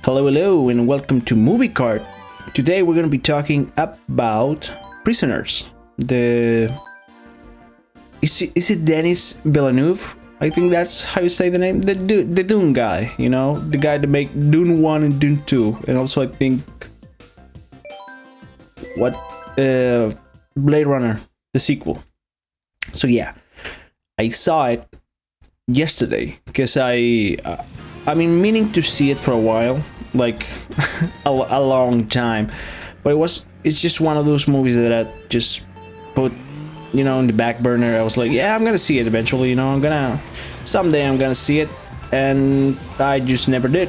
Hello, and welcome to Movie Kart. Today we're going to be talking about Prisoners. Is it Denis Villeneuve? I think that's how you say the name. The Dune guy, you know, the guy that make Dune 1 and Dune 2, and also I think Blade Runner, the sequel. So yeah, I saw it yesterday because I've been meaning to see it for a while, like a long time, but it's just one of those movies that I just put, you know, in the back burner. I was like, yeah, I'm gonna see it eventually, you know, someday I'm gonna see it, and I just never did.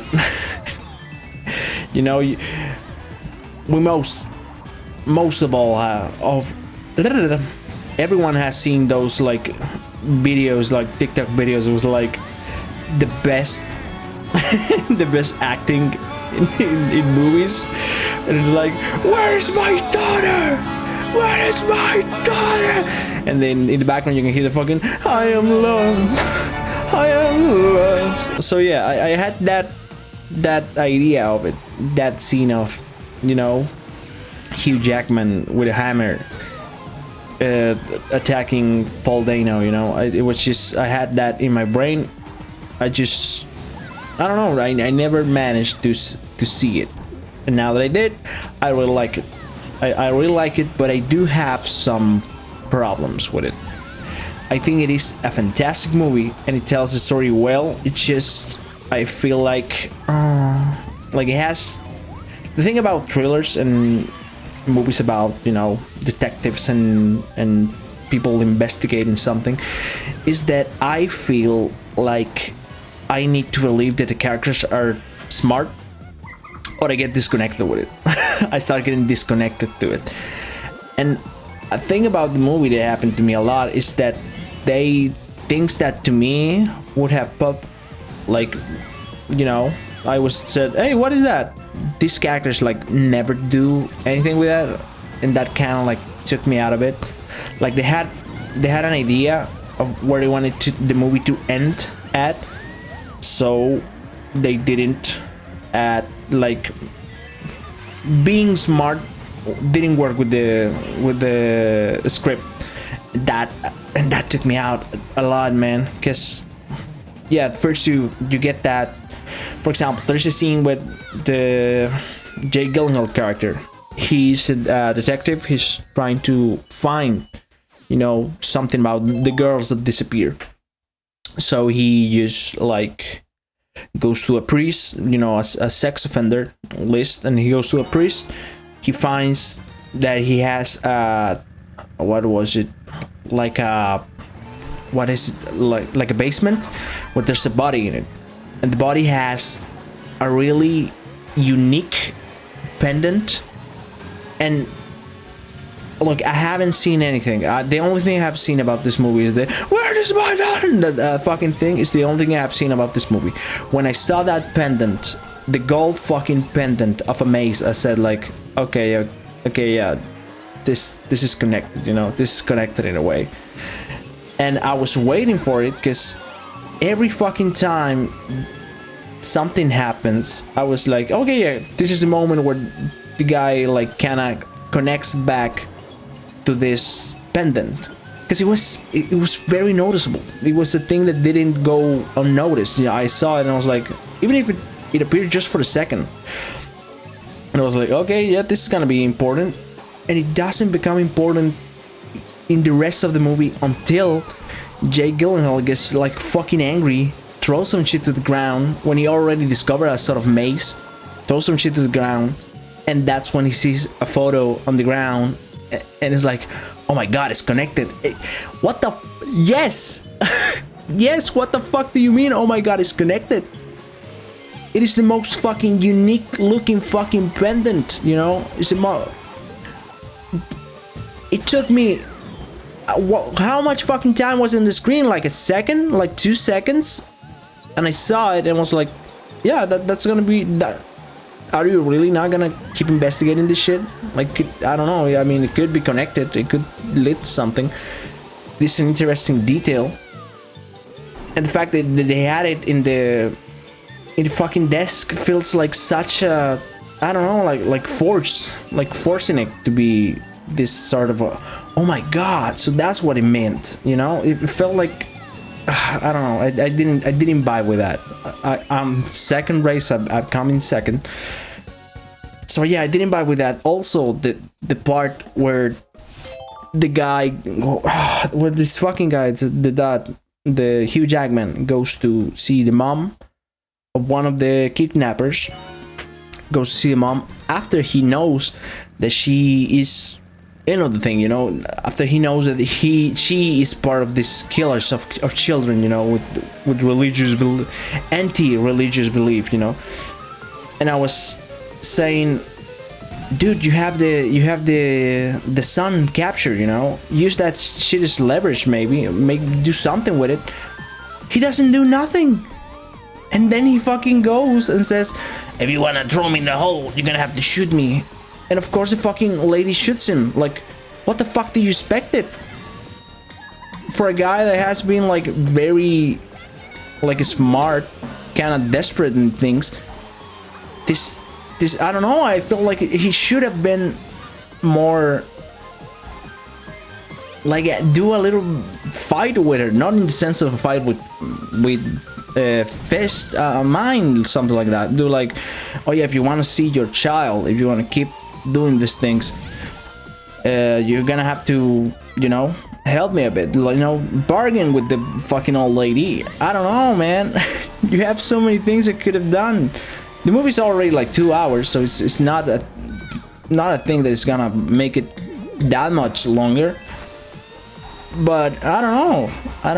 You know, we most of all everyone has seen those like videos, like TikTok videos. It was like the best the best acting in movies, and it's like, where's my daughter, where is my daughter? And then in the background you can hear the fucking I am lost, I am lost. So yeah, I had that idea of it, that scene of, you know, Hugh Jackman with a hammer attacking Paul Dano, you know. It was just, I had that in my brain. I don't know, I never managed to see it, and now that I did, I really like it. I really like it, but I do have some problems with it. I think it is a fantastic movie and it tells the story well. It's just, I feel like it has, the thing about thrillers and movies about, you know, detectives and people investigating something, is that I feel like I need to believe that the characters are smart, or I get disconnected with it. I start getting disconnected to it. And a thing about the movie that happened to me a lot is that things that to me would have popped, like, you know, I was said, hey, what is that? These characters like never do anything with that, and that kind of like took me out of it. Like they had an idea of where they wanted the movie to end at, so they didn't add, like, being smart didn't work with the script. That took me out a lot, man, because yeah, at first you get that. For example, there's a scene with the Jake Gyllenhaal character. He's a detective. He's trying to find, you know, something about the girls that disappear. So he just like goes to a priest, you know, a sex offender list, and he goes to a priest. He finds that he has what was it, like a, what is it, like a basement where there's a body in it, and the body has a really unique pendant. And look, I haven't seen anything. The only thing I have seen about this movie is where is my daughter? That fucking thing is the only thing I have seen about this movie. When I saw that pendant, the gold fucking pendant of a mace, I said like, okay, yeah, this is connected, you know, this is connected in a way. And I was waiting for it, because every fucking time something happens, I was like, okay, yeah, this is the moment where the guy like kinda connects back to this pendant, because it was very noticeable. It was a thing that didn't go unnoticed. You know, I saw it and I was like, even if it appeared just for a second, and I was like, okay, yeah, this is gonna be important. And it doesn't become important in the rest of the movie until Jake Gyllenhaal gets like fucking angry, throws some shit to the ground when he already discovered a sort of maze, throws some shit to the ground, and that's when he sees a photo on the ground and is like, oh my god, it's connected. What the yes. Yes, what the fuck do you mean, oh my god, it's connected? It is the most fucking unique looking fucking pendant, you know. It took me how much fucking time was in the screen? Like a second, like 2 seconds, and I saw it and was like, yeah, that's gonna be that. Are you really not gonna keep investigating this shit? Like, I don't know. I mean, it could be connected. It could lead to something. This is an interesting detail, and the fact that they had it in the in the fucking desk feels like such a, I don't know, like forcing it to be this sort of a, oh my god, so that's what it meant, you know? It felt like, I don't know, I didn't vibe with that. I'm second race, I've come in second. So yeah, I didn't vibe with that. Also, the part where the guy, where this fucking guy, the dad, the Hugh Jackman, goes to see the mom of one of the kidnappers, goes to see the mom after he knows that she is, you know, the thing, you know, after he knows that she is part of these killers of children, you know, with religious, anti-religious belief, you know. And I was saying, dude, you have the son captured, you know, use that shit as leverage, maybe do something with it. He doesn't do nothing, and then he fucking goes and says, if you wanna throw me in the hole, you're gonna have to shoot me. And of course the fucking lady shoots him. Like, what the fuck do you expect it for a guy that has been like very like smart, kind of desperate in things? This I don't know, I feel like he should have been more like, do a little fight with her, not in the sense of a fight with fist, mind, something like that. Do like, oh yeah, if you want to see your child, if you want to keep doing these things, you're gonna have to, you know, help me a bit, you know, bargain with the fucking old lady. I don't know, man. You have so many things that could have done. The movie's already like 2 hours, so it's not a thing that is gonna make it that much longer. But I don't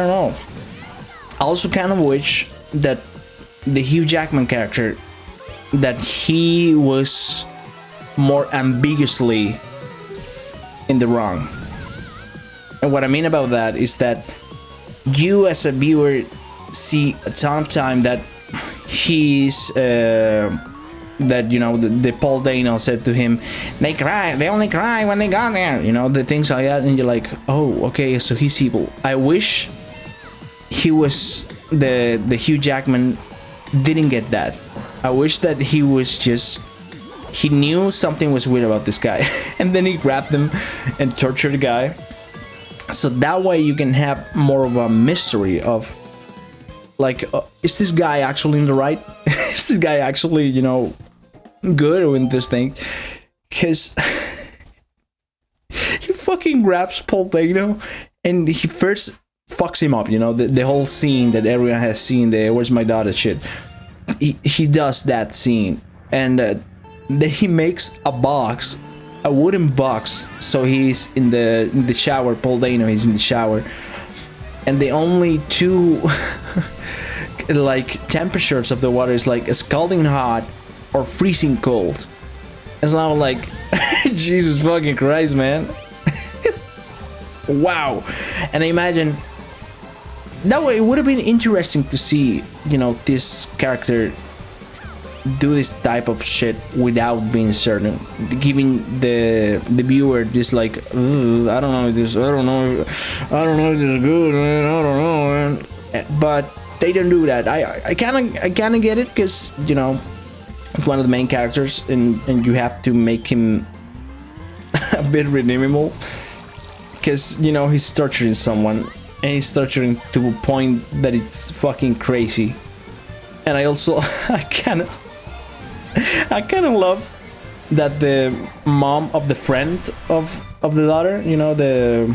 know. I also kind of wish that the Hugh Jackman character, that he was more ambiguously in the wrong. And what I mean about that is that you as a viewer see a ton of time that he's that, you know, the Paul Dano said to him, they only cry when they got there, you know, the things like that, and you're like, oh, okay, so he's evil. I wish he was the Hugh Jackman didn't get that. I wish that he was just, he knew something was weird about this guy and then he grabbed him and tortured the guy, so that way you can have more of a mystery of like, is this guy actually in the right? Is this guy actually, you know, good in this thing? Because he fucking grabs Paul Dano and he first fucks him up, you know, the whole scene that everyone has seen, the where's my daughter shit. He does that scene, and then he makes a box, a wooden box, so he's in the shower. Paul Dano, he's in the shower, and the only two like temperatures of the water is like scalding hot or freezing cold. It's not like Jesus fucking Christ, man. Wow. And I imagine that way it would have been interesting to see, you know, this character do this type of shit without being certain, giving the viewer this like, I don't know if this, I don't know if this is good, man, I don't know, man. But they don't do that. I kind of get it, because, you know, it's one of the main characters, and you have to make him a bit redeemable, because, you know, he's torturing someone, and he's torturing to a point that it's fucking crazy. And I also I kind of love that the mom of the friend of the daughter, you know, the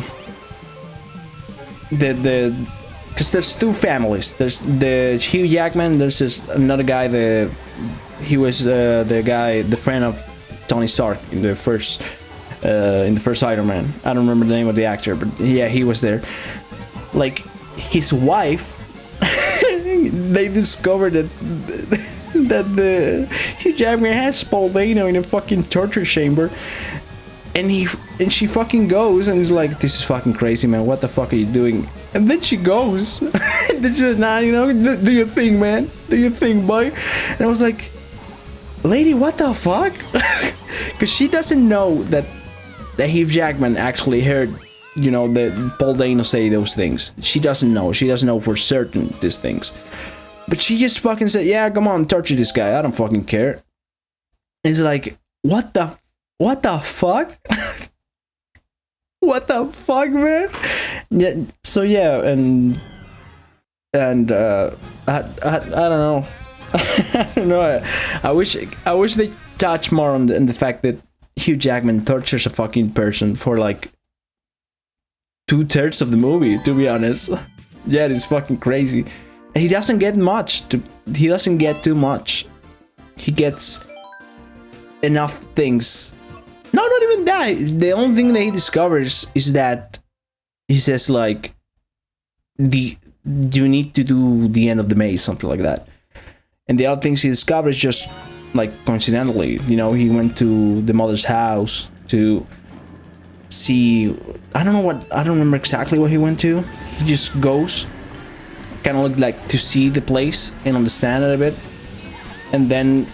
because there's two families. There's the Hugh Jackman. There's this another guy. He was the guy, the friend of Tony Stark in the first Iron Man. I don't remember the name of the actor, but yeah, he was there. Like, his wife, they discovered that the Hugh Jackman has Paul Dano in a fucking torture chamber, and she fucking goes and is like, this is fucking crazy, man, what the fuck are you doing? And then she goes and then she's like, nah, you know, do your thing, man, do your thing, boy. And I was like, lady, what the fuck? Because she doesn't know that Hugh Jackman actually heard, you know, the Paul Dano say those things. She doesn't know for certain these things. But she just fucking said, yeah, come on, torture this guy, I don't fucking care. And it's like, what the fuck? What the fuck, man? Yeah, so yeah, and I don't know. I don't know. I wish they touch more on the fact that Hugh Jackman tortures a fucking person for like 2/3 of the movie, to be honest. Yeah, it's fucking crazy. He doesn't get much. He doesn't get too much. He gets enough things. No, not even that. The only thing that he discovers is that he says like, you need to do the end of the maze, something like that. And the other things he discovers just like coincidentally, you know, he went to the mother's house to see, I don't remember exactly what he went to. He just goes, kind of like to see the place and understand it a bit, and then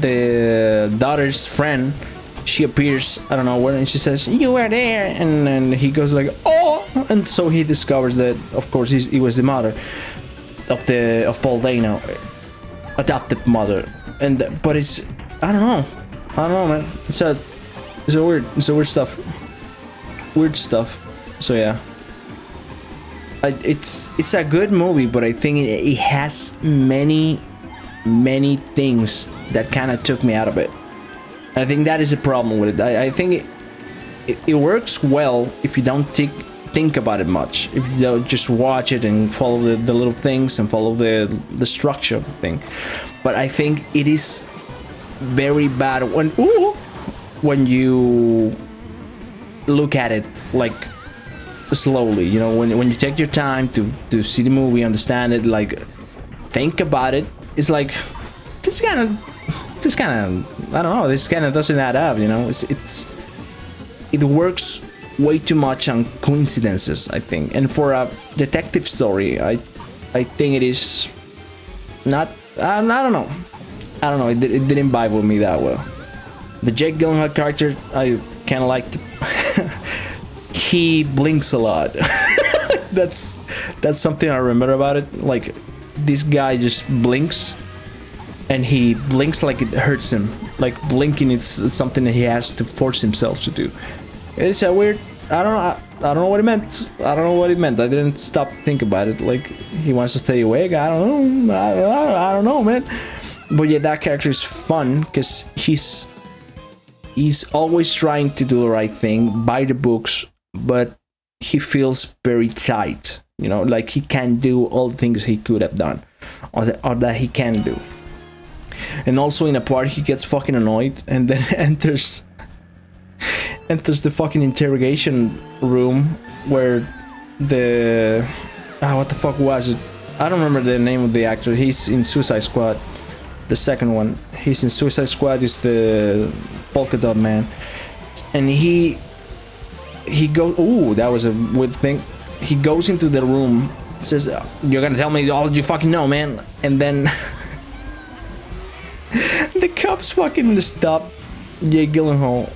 the daughter's friend, she appears, I don't know where, and she says, you were there, and then he goes like, oh, and so he discovers that of course he was the mother of Paul Dano, adopted mother. And but it's, I don't know man, it's weird stuff. So yeah, it's a good movie, but I think it has many things that kind of took me out of it. I think that is a problem with it. I think it works well if you don't think about it much. If you don't just watch it and follow the little things and follow the structure of the thing. But I think it is very bad when you look at it like slowly. You know, when you take your time to see the movie, understand it, like think about it. It's like this kind of I don't know. This kind of doesn't add up. You know, it works way too much on coincidences, I think. And for a detective story, I think it is not. I don't know. It didn't vibe with me that well. The Jake Gyllenhaal character, I kind of liked it. He blinks a lot. that's something I remember about it. Like, this guy just blinks, and he blinks like it hurts him. Like, blinking it's something that he has to force himself to do. It's a weird. I don't know what it meant. I didn't stop to think about it. Like, he wants to stay awake. I don't know. I don't know, man. But yeah, that character is fun because he's always trying to do the right thing by the books, but he feels very tight. You know, like he can't do all the things he could have done, or that he can do. And also in a part, he gets fucking annoyed and then enters the fucking interrogation room where the what the fuck was it? I don't remember the name of the actor. He's in Suicide Squad, the second one. He's in Suicide Squad. Is the polka dot man, and he goes. Ooh, that was a weird thing. He goes into the room, says, "You're gonna tell me all you fucking know, man," and then the cops fucking stop Jake Gyllenhaal,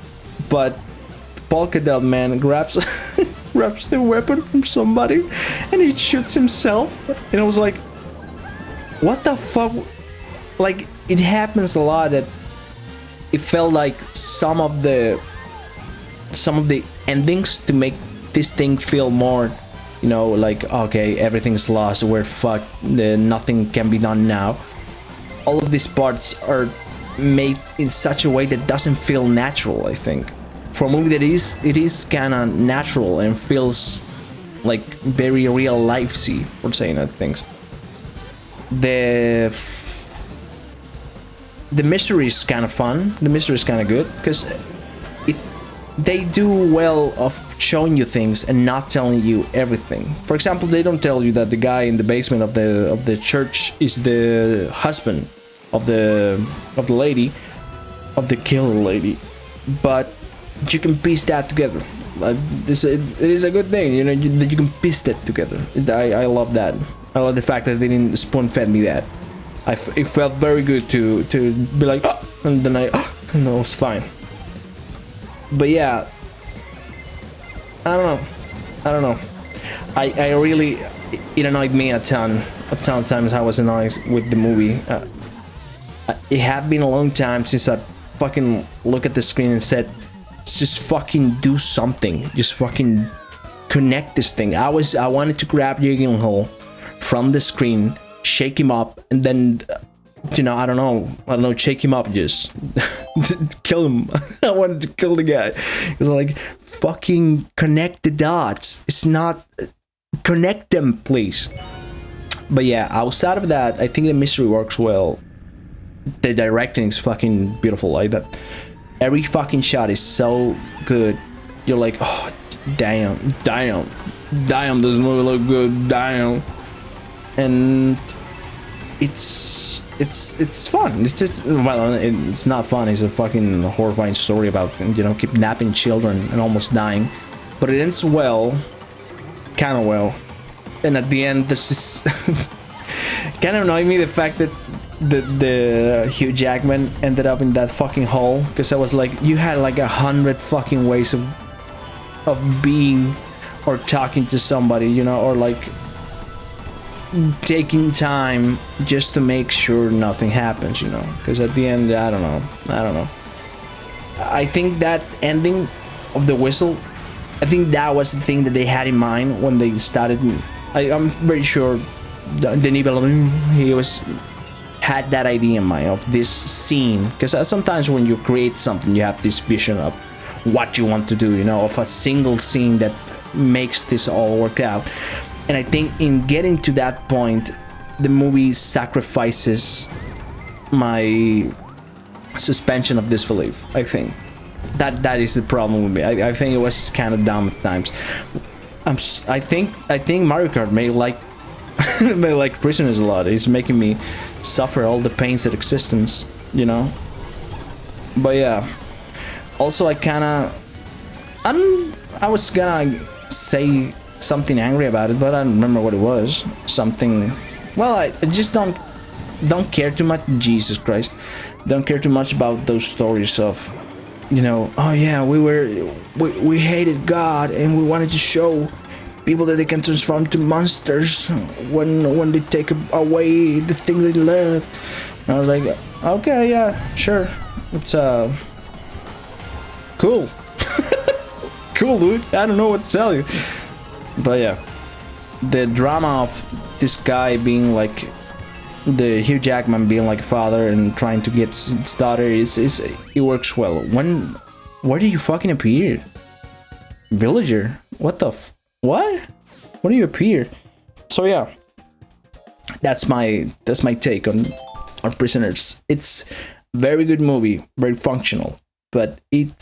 but polka dot man grabs the weapon from somebody and he shoots himself. And I was like, what the fuck? Like, it happens a lot that it felt like some of the endings to make this thing feel more, you know, like, okay, everything's lost, we're fucked, nothing can be done now. All of these parts are made in such a way that doesn't feel natural, I think. For a movie that it is kind of natural and feels like very real life-y, for saying that things. The mystery is kind of fun. The mystery is kind of good because they do well of showing you things and not telling you everything. For example, they don't tell you that the guy in the basement of the church is the husband of the lady, of the killer lady, but you can piece that together. It is a good thing, you know, that you can piece that together. I love that. I love the fact that they didn't spoon-fed me that. It felt very good to be like, oh, and then and it was fine. But yeah, I don't know. I really, it annoyed me a ton of times. I was annoyed with the movie. It had been a long time since I fucking look at the screen and said, just fucking do something, just fucking connect this thing. I wanted to grab Gyllenhaal from the screen, shake him up, and then you know, I don't know, shake him up, just kill him. I wanted to kill the guy. It's like, fucking connect the dots. It's not, connect them, please. But yeah, outside of that, I think the mystery works well. The directing is fucking beautiful. Like that, every fucking shot is so good. You're like, oh, damn, this movie look good, damn. And it's fun. It's just, well, it's not fun. It's a fucking horrifying story about, you know, kidnapping children and almost dying, but it ends well, kind of well. And at the end, there's this kind of annoyed me, the fact that the Hugh Jackman ended up in that fucking hole, because I was like, you had like 100 fucking ways of being or talking to somebody, you know, or like taking time just to make sure nothing happens, you know, because at the end, I don't know. I think that ending of the whistle, I think that was the thing that they had in mind when they started. I'm very sure Denis Villeneuve, he had that idea in mind of this scene, because sometimes when you create something, you have this vision of what you want to do, you know, of a single scene that makes this all work out. And I think in getting to that point, the movie sacrifices my suspension of disbelief. I think that is the problem with me. I think it was kind of dumb at times. I think Mario Kart may like may like Prisoners a lot. It's making me suffer all the pains of existence, you know. But yeah, also I was gonna say something angry about it, but I don't remember what it was. Something, well, I just don't care too much. Jesus Christ, don't care too much about those stories of, you know, oh yeah, we hated God and we wanted to show people that they can transform to monsters when they take away the thing they love. And I was like, okay, yeah, sure, it's cool. Cool, dude. I don't know what to tell you. But yeah, the drama of this guy being like, the Hugh Jackman being like a father and trying to get his daughter, it works well. Where do you fucking appear? Villager? What the what? Where do you appear? So yeah, that's my take on Prisoners. It's very good movie, very functional, but it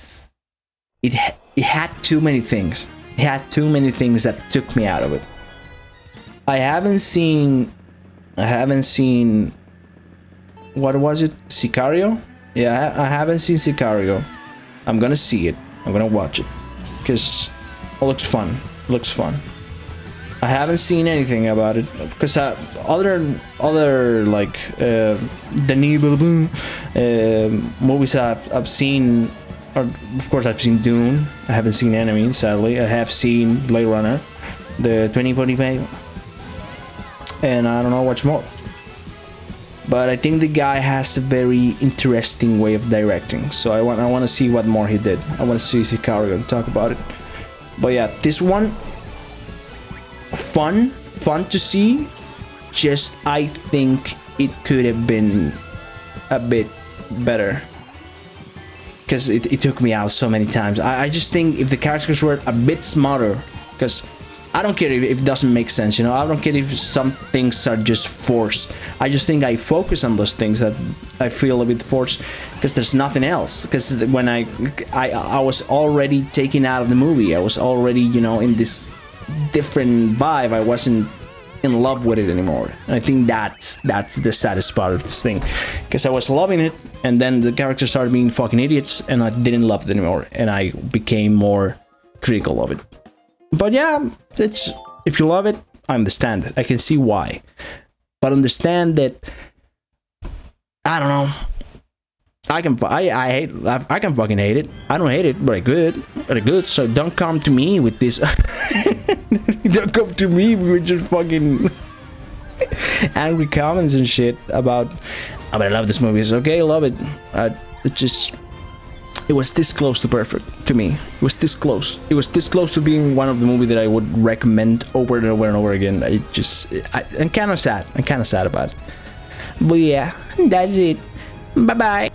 had too many things. It had too many things that took me out of it. I haven't seen, what was it? Sicario? Yeah, I haven't seen Sicario. I'm gonna see it. I'm gonna watch it because it looks fun. It looks fun. I haven't seen anything about it because other like Denis Villeneuve movies I've seen. Of course, I've seen Dune. I haven't seen Enemy, sadly. I have seen Blade Runner, the 2045, and I don't know what's more. But I think the guy has a very interesting way of directing, so I want to see what more he did. I want to see Sicario and talk about it. But yeah, this one, fun to see. Just I think it could have been a bit better, because it took me out so many times. I just think if the characters were a bit smarter, because I don't care if it doesn't make sense, you know, I don't care if some things are just forced. I just think I focus on those things that I feel a bit forced, because there's nothing else. Because when I was already taken out of the movie, I was already, you know, in this different vibe. I wasn't in love with it anymore. And I think that's the saddest part of this thing, because I was loving it, and then the characters started being fucking idiots, and I didn't love it anymore, and I became more critical of it. But yeah, it's, if you love it, I understand it. I can see why, but understand that, I don't know, I can fucking hate it. I don't hate it, but I good. So don't come to me with this Don't come to me with just fucking angry comments and shit about. I mean, I love this movie. It's okay, I love it. It was this close to perfect to me. It was this close. It was this close to being one of the movies that I would recommend over and over and over again. I'm kind of sad. I'm kind of sad about it. But yeah, that's it. Bye bye.